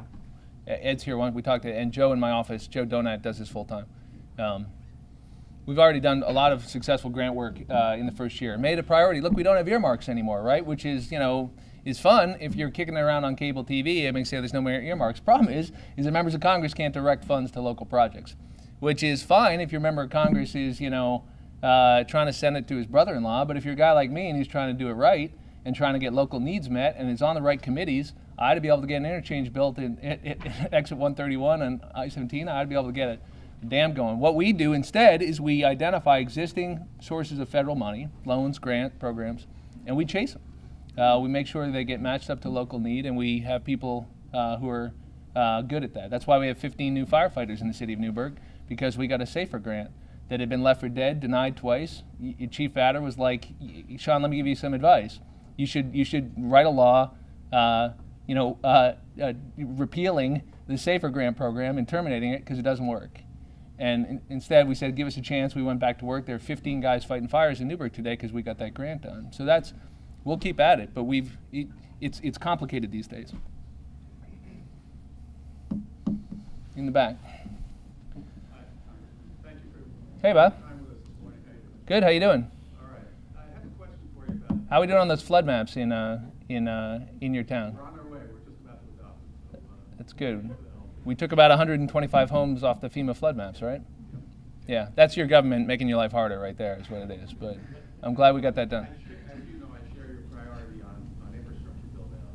[SPEAKER 2] Ed's here. We talked to, and Joe in my office, Joe Donat does this full time. We've already done a lot of successful grant work in the first year. Made it a priority. Look, we don't have earmarks anymore, right? Which is, is fun if you're kicking it around on cable TV. It makes you say there's no more earmarks. Problem is that members of Congress can't direct funds to local projects, which is fine if your member of Congress is, trying to send it to his brother-in-law. But if you're a guy like me and he's trying to do it right and trying to get local needs met and is on the right committees, I ought to be able to get an interchange built in exit 131 and I-17. I ought to be able to get a dam going. What we do instead is we identify existing sources of federal money, loans, grant programs, and we chase them. We make sure they get matched up to local need, and we have people who are good at that. That's why we have 15 new firefighters in the city of Newburgh, because we got a SAFER grant that had been left for dead, denied twice. Chief Adder was like, Sean, let me give you some advice. You should write a law, repealing the SAFER grant program and terminating it because it doesn't work. And instead, we said, give us a chance. We went back to work. There are 15 guys fighting fires in Newburgh today because we got that grant done. So we'll keep at it, but it's complicated these days. In the back.
[SPEAKER 7] Thank you for
[SPEAKER 2] Hey, Bob.
[SPEAKER 7] time with us this morning. How you doing?
[SPEAKER 2] Good. How you doing?
[SPEAKER 7] All right. I have a question for you about.
[SPEAKER 2] How are we doing on those flood maps in your town?
[SPEAKER 7] We're on our way. We're just about to adopt it. So,
[SPEAKER 2] That's good. We took about 125 homes off the FEMA flood maps, right? Yeah, that's your government making your life harder right there is what it is. But I'm glad we got that done.
[SPEAKER 7] As you know, I share your priority on infrastructure build-out.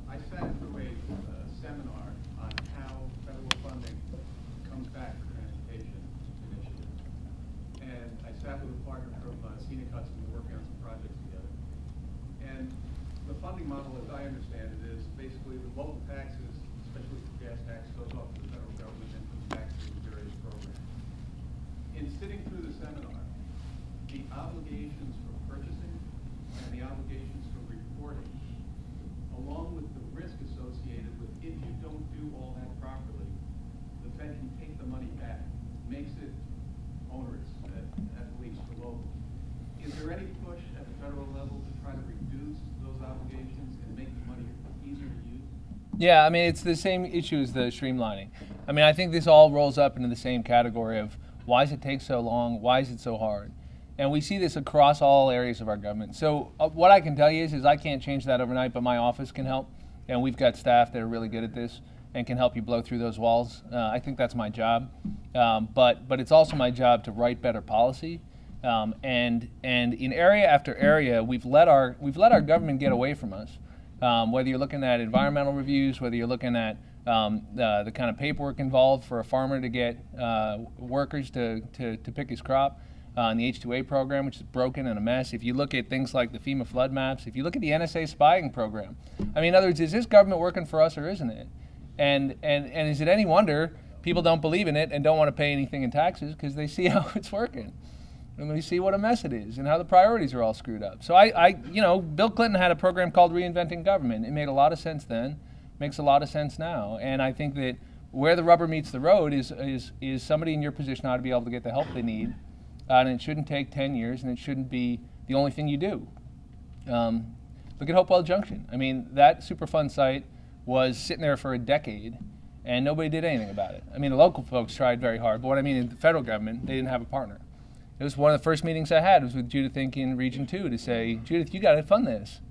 [SPEAKER 7] I sat through a seminar on how federal funding comes back for transportation initiatives. And I sat with a partner from Scenic Hudson. We're working on some projects together. And the funding model, as I understand it, is basically the local taxes, especially the gas tax, goes off to the federal government and comes back to the various programs. In sitting through the seminar, the obligations for purchasing and the obligations for reporting, along with the risk associated with if you don't do all that properly, the Fed can take the money back, makes it onerous.
[SPEAKER 2] Yeah, I mean, it's the same issue as the streamlining. I mean, I think this all rolls up into the same category of why does it take so long? Why is it so hard? And we see this across all areas of our government. So what I can tell you is I can't change that overnight, but my office can help. And we've got staff that are really good at this and can help you blow through those walls. I think that's my job. But it's also my job to write better policy. And in area after area, we've let our government get away from us. Whether you're looking at environmental reviews, whether you're looking at the kind of paperwork involved for a farmer to get workers to pick his crop, and the H-2A program, which is broken and a mess. If you look at things like the FEMA flood maps, if you look at the NSA spying program, I mean, in other words, is this government working for us or isn't it? And is it any wonder people don't believe in it and don't want to pay anything in taxes because they see how it's working? And we see what a mess it is and how the priorities are all screwed up. So Bill Clinton had a program called Reinventing Government. It made a lot of sense then, makes a lot of sense now. And I think that where the rubber meets the road is somebody in your position ought to be able to get the help they need. And it shouldn't take 10 years, and it shouldn't be the only thing you do. Look at Hopewell Junction. I mean, that Superfund site was sitting there for a decade, and nobody did anything about it. I mean, the local folks tried very hard, but what I mean in the federal government, they didn't have a partner. It was one of the first meetings I had was with Judith Inc. in Region 2 to say, Judith, you got to fund this.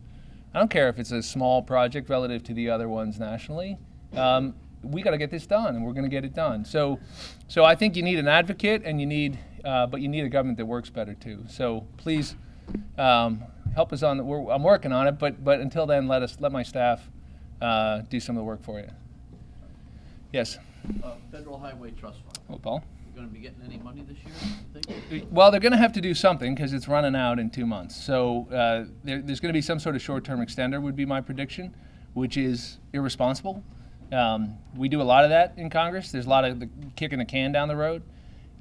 [SPEAKER 2] I don't care if it's a small project relative to the other ones nationally. We got to get this done, and we're going to get it done. So I think you need an advocate, and but you need a government that works better too. So please help us on. I'm working on it, but until then, let my staff do some of the work for you. Yes.
[SPEAKER 8] Federal Highway Trust Fund.
[SPEAKER 2] Oh, Paul.
[SPEAKER 8] You going to be getting any money this year, you think?
[SPEAKER 2] Well, they're going to have to do something because it's running out in 2 months. So there's going to be some sort of short-term extender would be my prediction, which is irresponsible. We do a lot of that in Congress. There's a lot of kicking the can down the road.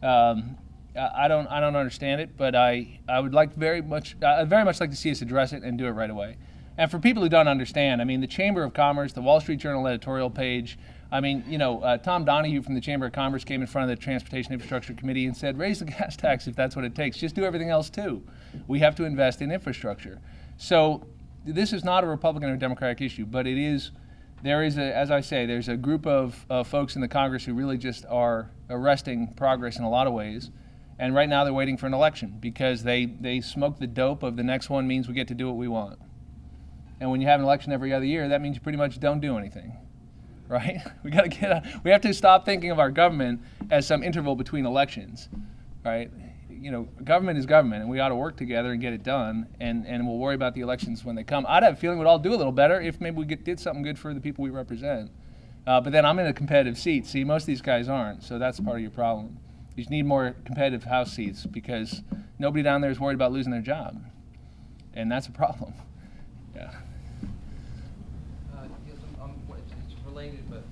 [SPEAKER 2] I don't understand it, but I would like very much like to see us address it and do it right away. And for people who don't understand, I mean, the Chamber of Commerce, the Wall Street Journal editorial page, I mean, Tom Donahue from the Chamber of Commerce came in front of the Transportation Infrastructure Committee and said, raise the gas tax if that's what it takes. Just do everything else too. We have to invest in infrastructure. So this is not a Republican or Democratic issue, but it is. There is as I say, there's a group of folks in the Congress who really just are arresting progress in a lot of ways. And right now they're waiting for an election because they smoke the dope of the next one means we get to do what we want. And when you have an election every other year, that means you pretty much don't do anything, right? We have to stop thinking of our government as some interval between elections, right? Government is government, and we ought to work together and get it done, and we'll worry about the elections when they come. I'd have a feeling we'd all do a little better if maybe we did something good for the people we represent. But then I'm in a competitive seat. See, most of these guys aren't, so that's part of your problem. You just need more competitive House seats because nobody down there is worried about losing their job, and that's a problem. Yeah.
[SPEAKER 9] Yes, it's related, but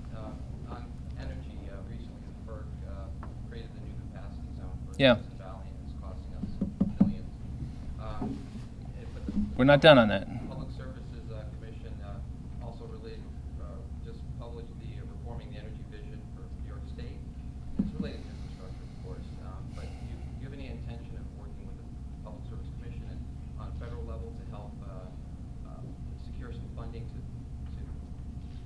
[SPEAKER 9] on energy, recently the FERC created the new capacity zone for Hudson Valley, and it's costing us millions.
[SPEAKER 2] We're not done on that.
[SPEAKER 9] Public Services Commission also related, just published the Reforming the Energy Vision for New York State. It's related to infrastructure, of course, but do you have any intention of working with the Public Service Commission on a federal level to help secure some funding to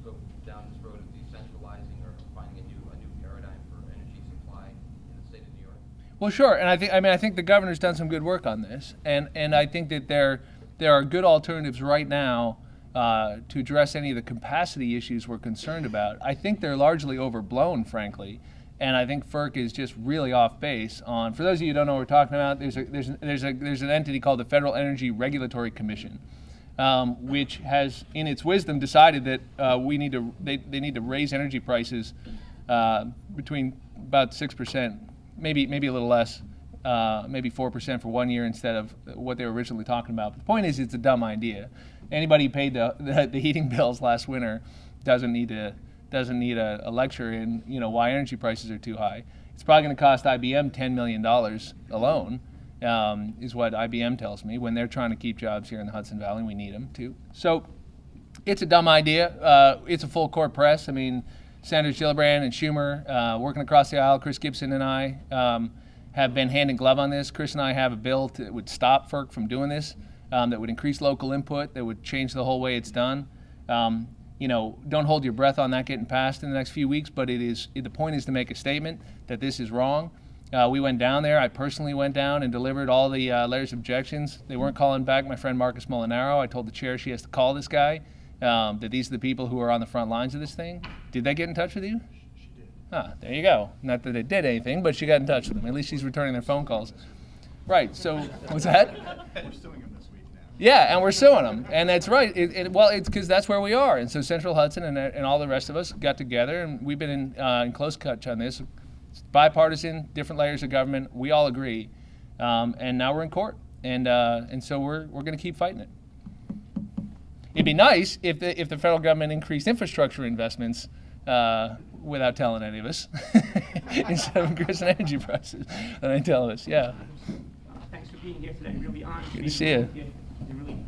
[SPEAKER 9] go down this road of decentralizing or finding a new paradigm for energy supply in the state of New York?
[SPEAKER 2] Well, sure, and I think the governor's done some good work on this, and I think that there are good alternatives right now to address any of the capacity issues we're concerned about. I think they're largely overblown, frankly, and I think FERC is just really off base on. For those of you who don't know what we're talking about, there's an entity called the Federal Energy Regulatory Commission, which has, in its wisdom, decided that they need to raise energy prices between about 6%, maybe a little less, maybe 4% for 1 year instead of what they were originally talking about. But the point is, it's a dumb idea. Anybody who paid the heating bills last winter doesn't need a lecture in why energy prices are too high. It's probably going to cost IBM $10 million alone, is what IBM tells me, when they're trying to keep jobs here in the Hudson Valley. We need them too. So it's a dumb idea. It's a full court press. I mean, Senators Gillibrand and Schumer, working across the aisle, Chris Gibson and I have been hand in glove on this. Chris and I have a bill that would stop FERC from doing this, that would increase local input, that would change the whole way it's done. don't hold your breath on that getting passed in the next few weeks, but the point is to make a statement that this is wrong. We went down there. I personally went down and delivered all the letters of objections. They weren't calling back my friend Marcus Molinaro. I told the chair she has to call this guy, that these are the people who are on the front lines of this thing. Did they get in touch with you?
[SPEAKER 3] She did.
[SPEAKER 2] There you go. Not that they did anything, but she got in touch with them. At least she's returning their phone calls. Right, so, what's that?
[SPEAKER 3] We're suing him this week now.
[SPEAKER 2] Yeah, and we're suing them, and that's right. It's because that's where we are. And so Central Hudson and all the rest of us got together, and we've been in close touch on this. It's bipartisan, different layers of government. We all agree, and now we're in court, and so we're going to keep fighting it. It'd be nice if the federal government increased infrastructure investments without telling any of us, instead of increasing energy prices. And they tell us, yeah.
[SPEAKER 10] Thanks for being here today. Really honored
[SPEAKER 2] Good to
[SPEAKER 10] be
[SPEAKER 2] see you.
[SPEAKER 10] with A really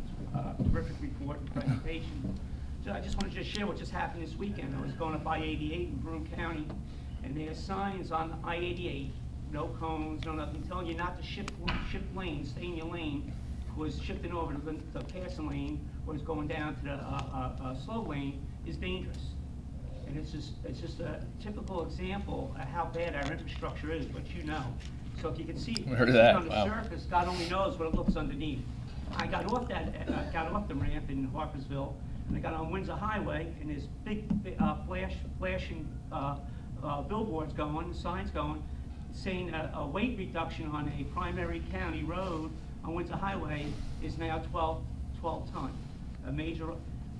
[SPEAKER 10] terrific report and presentation. So I just want to share what just happened this weekend. I was going up I-88 in Broome County, and there's signs on I-88, no cones, no nothing, telling you not to shift lanes, stay in your lane, because shifting over to the passing lane or is going down to the slow lane is dangerous. And it's just a typical example of how bad our infrastructure is, but So if you can see
[SPEAKER 2] Heard of that.
[SPEAKER 10] on the
[SPEAKER 2] Wow.
[SPEAKER 10] surface, God only knows what it looks underneath. I got off the ramp in Harpersville, and I got on Windsor Highway, and there's big flashing billboards going, signs going, saying a weight reduction on a primary county road on Windsor Highway is now 12 ton.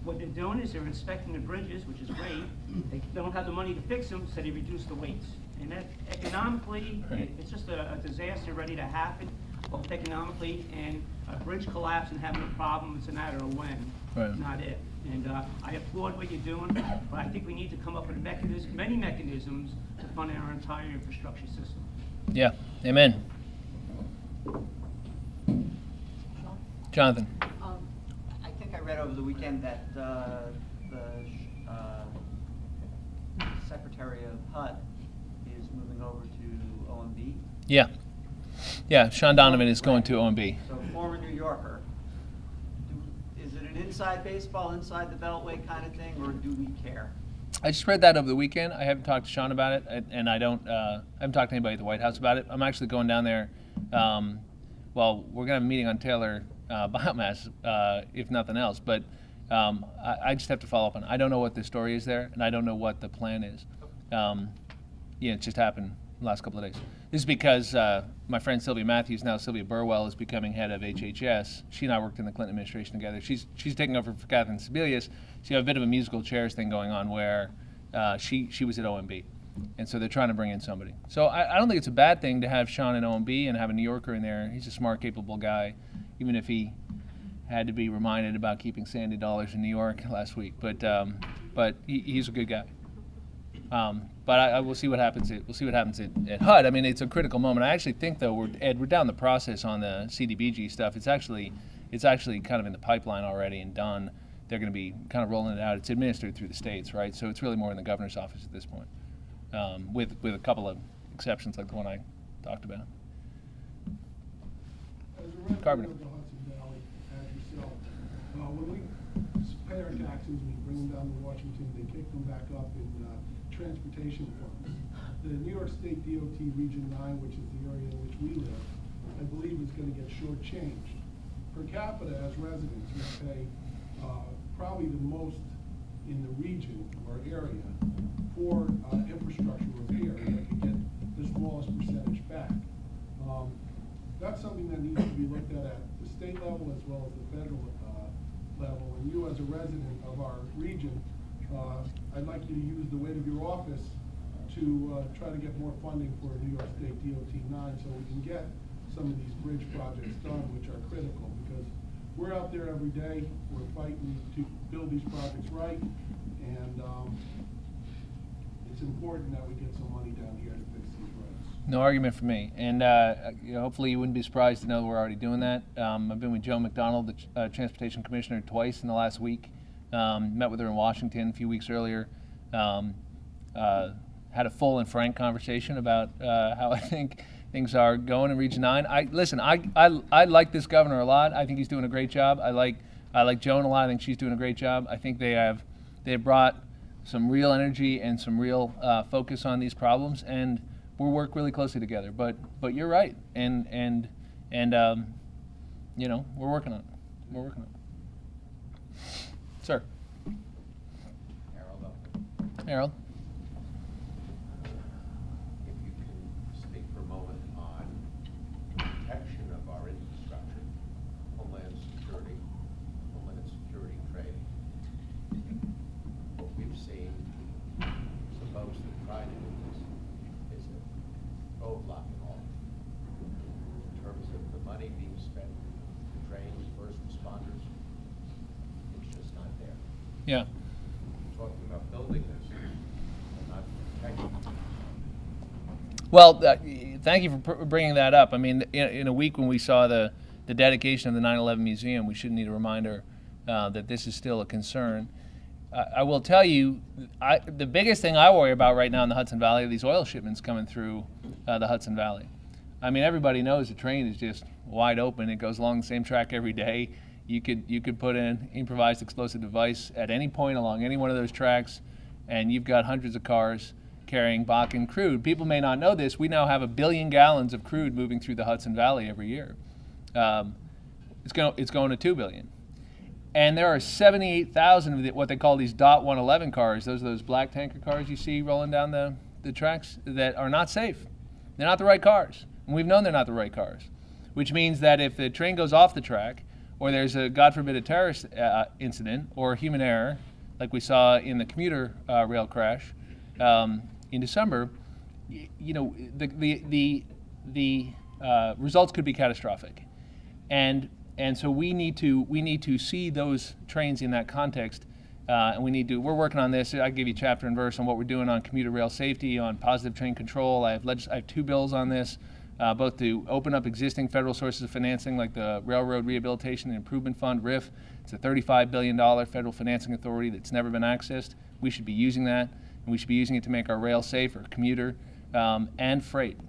[SPEAKER 10] What they're doing is they're inspecting the bridges, which is great. They don't have the money to fix them, so they reduce the weights. And that economically,
[SPEAKER 2] Right.
[SPEAKER 10] it's just a disaster ready to happen, both economically and a bridge collapse and having a problem. It's a matter of when,
[SPEAKER 2] Right.
[SPEAKER 10] not if. And I applaud what you're doing, but I think we need to come up with many mechanisms to fund our entire infrastructure system.
[SPEAKER 2] Yeah, amen. Jonathan.
[SPEAKER 11] I think I read over the weekend that the Secretary of HUD is moving over to OMB.
[SPEAKER 2] Yeah, Sean Donovan is going to OMB.
[SPEAKER 11] So former New Yorker. Is it an inside baseball, inside the beltway kind of thing, or do we care?
[SPEAKER 2] I just read that over the weekend. I haven't talked to Sean about it, and I haven't talked to anybody at the White House about it. I'm actually going down there. We're going to have a meeting on Taylor biomass, if nothing else. But I just have to follow up on it. I don't know what the story is there, and I don't know what the plan is. It just happened the last couple of days. This is because my friend Sylvia Matthews, now Sylvia Burwell, is becoming head of HHS. She and I worked in the Clinton administration together. She's taking over for Catherine Sebelius. So you have a bit of a musical chairs thing going on where she was at OMB. And so they're trying to bring in somebody. So I don't think it's a bad thing to have Sean in OMB and have a New Yorker in there. He's a smart, capable guy, even if he had to be reminded about keeping Sandy dollars in New York last week. But he's a good guy. But we'll see what happens. We'll see what happens at HUD. I mean, it's a critical moment. I actually think, though, we're down the process on the CDBG stuff. It's actually kind of in the pipeline already and done. They're going to be kind of rolling it out. It's administered through the states, right? So it's really more in the governor's office at this point, with a couple of exceptions like the one I talked about.
[SPEAKER 4] As a resident
[SPEAKER 2] Carboner.
[SPEAKER 4] of the Hudson Valley, as yourself, when we pay our taxes, we bring them down to Washington, they kick them back up in transportation funds. The New York State DOT Region 9, which is the area in which we live, I believe is going to get shortchanged. Per capita, as residents, we pay probably the most in the region or area for infrastructure repair that could get the smallest percentage back. That's something that needs to be looked at the state level as well as the federal level. And you, as a resident of our region, I'd like you to use the weight of your office to try to get more funding for New York State DOT 9 so we can get some of these bridge projects done, which are critical, because we're out there every day, we're fighting to build these projects right, and it's important that we get some money down here to fix these roads.
[SPEAKER 2] No argument for me. And hopefully you wouldn't be surprised to know we're already doing that. I've been with Joe McDonald, the Transportation Commissioner, twice in the last week. Met with her in Washington a few weeks earlier. Had a full and frank conversation about how I think things are going in Region 9. I like this governor a lot. I think he's doing a great job. I like Joan a lot. I think she's doing a great job. I think they They've brought some real energy and some real focus on these problems, and we'll work really closely together. But you're right, and you know, we're working on it. We're working on it. Sir. Harold.
[SPEAKER 12] If you can speak for a moment on protection of our infrastructure, homeland security training. What we've seen, supposed to try to do this, is a roadblock and all. In terms of the money being spent to train first responders, it's just not there.
[SPEAKER 2] Yeah.
[SPEAKER 12] Talking about building this, and not protecting it.
[SPEAKER 2] Well, thank you for bringing that up. I mean, in a week when we saw the dedication of the 9/11 Museum, we should need a reminder that this is still a concern. I will tell you, the biggest thing I worry about right now in the Hudson Valley are these oil shipments coming through the Hudson Valley. I mean, everybody knows the train is just wide open. It goes along the same track every day. You could put an improvised explosive device at any point along any one of those tracks, and you've got hundreds of cars carrying Bakken crude. People may not know this. We now have 1 billion gallons of crude moving through the Hudson Valley every year. It's going to 2 billion. And there are 78,000 of what they call these DOT 111 cars. Those are those black tanker cars you see rolling down the tracks that are not safe. They're not the right cars. And we've known they're not the right cars, which means that if the train goes off the track, or there's a, God forbid, a terrorist incident or human error, like we saw in the commuter rail crash in December, you know, the results could be catastrophic, and so we need to see those trains in that context, and we're working on this. I give you chapter and verse on what we're doing on commuter rail safety, on positive train control. I have 2 bills on this. Both to open up existing federal sources of financing like the Railroad Rehabilitation and Improvement Fund, RIF. It's a $35 billion federal financing authority that's never been accessed. We should be using that, and we should be using it to make our rail safer, commuter and freight.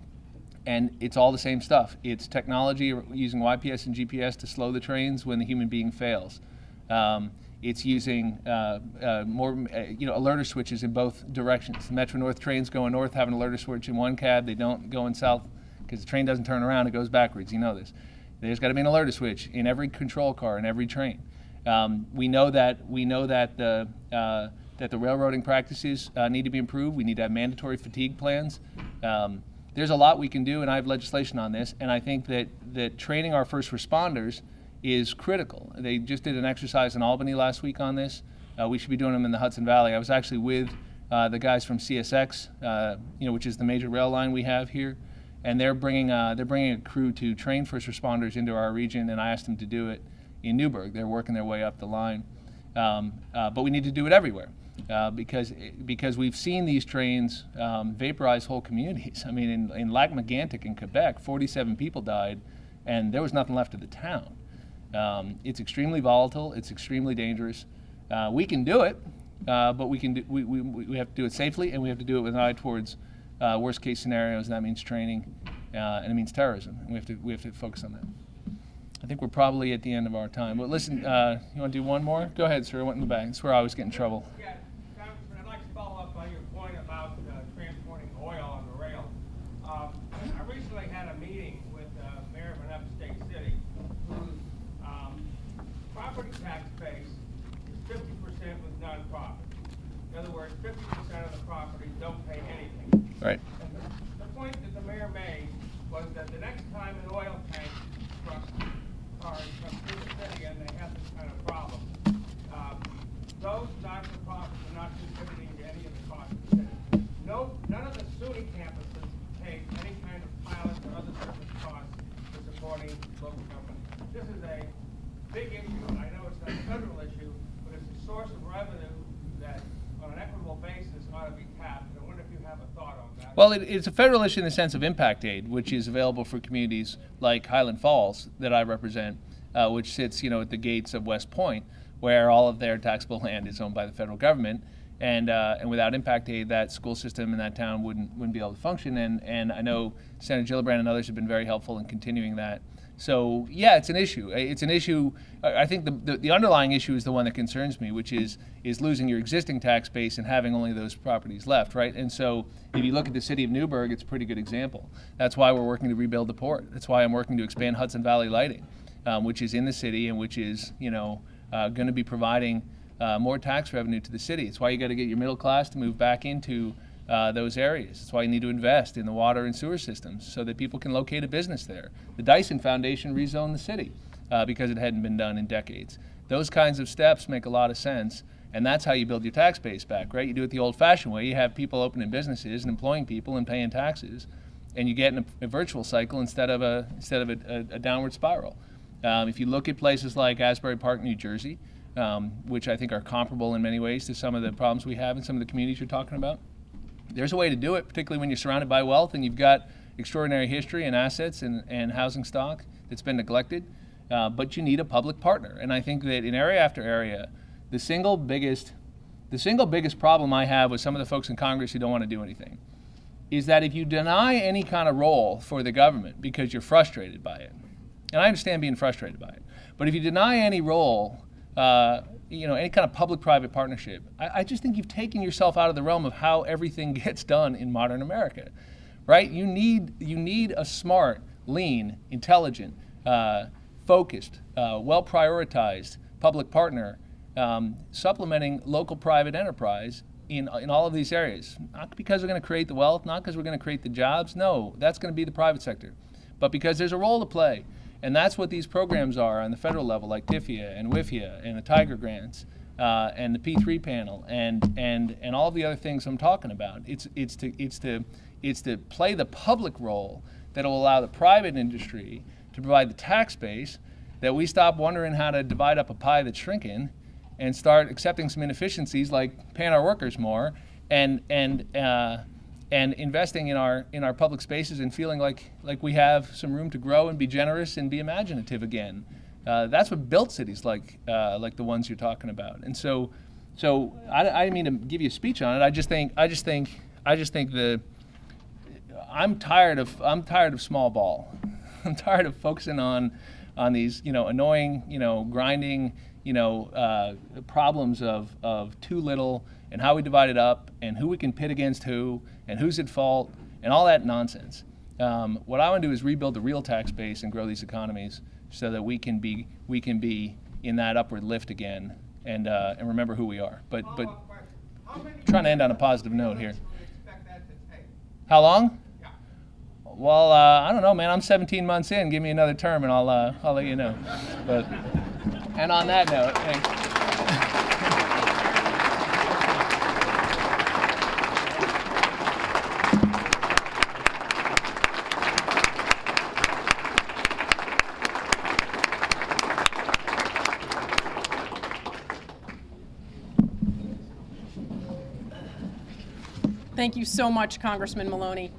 [SPEAKER 2] And it's all the same stuff. It's technology using YPS and GPS to slow the trains when the human being fails. It's using more, alerter switches in both directions. The Metro North trains going north have an alerter switch in one cab. They don't go in south, because the train doesn't turn around, it goes backwards. You know this. There's got to be an alerter switch in every control car in every train. We know that the railroading practices need to be improved. We need to have mandatory fatigue plans. There's a lot we can do, and I have legislation on this. And I think that training our first responders is critical. They just did an exercise in Albany last week on this. We should be doing them in the Hudson Valley. I was actually with the guys from CSX, which is the major rail line we have here. And they're bringing a crew to train first responders into our region, and I asked them to do it in Newburgh. They're working their way up the line, but we need to do it everywhere because we've seen these trains vaporize whole communities. I mean, in Lac-Mégantic in Quebec, 47 people died, and there was nothing left of the town. It's extremely volatile. It's extremely dangerous. We can do it, but we have to do it safely, and we have to do it with an eye towards worst case scenarios, and that means training, and it means terrorism. And we have to focus on that. I think we're probably at the end of our time. But listen, you want to do one more? Go ahead, sir. I went in the back. That's where I always get in trouble.
[SPEAKER 13] Yeah, Congressman, I'd like to follow up on your point about transporting oil on the rail. I recently had a meeting with the mayor of an upstate city whose property tax base is 50% with nonprofits. In other words, 50% of the properties don't pay anything.
[SPEAKER 2] Right.
[SPEAKER 13] And the point that the mayor made was that the next time an oil tank truck cars come through the city and they have this kind of problem, those not-for-profits are not contributing to any of the costs of the city. None of the SUNY campuses pay any kind of pilot or other service costs for supporting local government. This is a big issue. I know it's not a federal issue, but it's a source of revenue that, on an equitable basis, ought to be tapped. I wonder if you have a thought on that.
[SPEAKER 2] Well, it's a federal issue in the sense of impact aid, which is available for communities like Highland Falls that I represent, which sits, at the gates of West Point, where all of their taxable land is owned by the federal government. And without impact aid, that school system in that town wouldn't be able to function. And I know Senator Gillibrand and others have been very helpful in continuing that. So yeah, it's an issue. It's an issue. I think the underlying issue is the one that concerns me, which is losing your existing tax base and having only those properties left, right? And so if you look at the city of Newburgh, it's a pretty good example. That's why we're working to rebuild the port. That's why I'm working to expand Hudson Valley Lighting, which is in the city and which is going to be providing more tax revenue to the city. It's why you got to get your middle class to move back into those areas. That's why you need to invest in the water and sewer systems so that people can locate a business there. The Dyson Foundation rezoned the city because it hadn't been done in decades. Those kinds of steps make a lot of sense, and that's how you build your tax base back, right? You do it the old-fashioned way. You have people opening businesses and employing people and paying taxes, and you get in a virtual cycle instead of a downward spiral. If you look at places like Asbury Park, New Jersey, which I think are comparable in many ways to some of the problems we have in some of the communities you're talking about, there's a way to do it, particularly when you're surrounded by wealth and you've got extraordinary history and assets and housing stock that's been neglected, but you need a public partner. And I think that in area after area, the single biggest problem I have with some of the folks in Congress who don't want to do anything is that if you deny any kind of role for the government because you're frustrated by it, and I understand being frustrated by it, but if you deny any role, any kind of public-private partnership, I just think you've taken yourself out of the realm of how everything gets done in modern America, right? You need a smart, lean, intelligent, focused, well-prioritized public partner supplementing local private enterprise in all of these areas. Not because we're going to create the wealth, not because we're going to create the jobs. No, that's going to be the private sector. But because there's a role to play. And that's what these programs are on the federal level, like TIFIA and WIFIA and the Tiger Grants and the P3 panel and all the other things I'm talking about. It's to play the public role that will allow the private industry to provide the tax base that we stop wondering how to divide up a pie that's shrinking and start accepting some inefficiencies like paying our workers more and investing in our public spaces and feeling like we have some room to grow and be generous and be imaginative again. That's what built cities like the ones you're talking about. And so I didn't mean to give you a speech on it. I just think I'm tired of small ball. I'm tired of focusing on these annoying grinding problems of too little and how we divide it up and who we can pit against who and who's at fault and all that nonsense. What I want to do is rebuild the real tax base and grow these economies so that we can be in that upward lift again and remember who we are. But trying to end on a positive note here. How long?
[SPEAKER 13] Yeah.
[SPEAKER 2] Well, I don't know, man. I'm 17 months in. Give me another term and I'll let you know. And on that note, thanks.
[SPEAKER 14] Thank you so much, Congressman Maloney.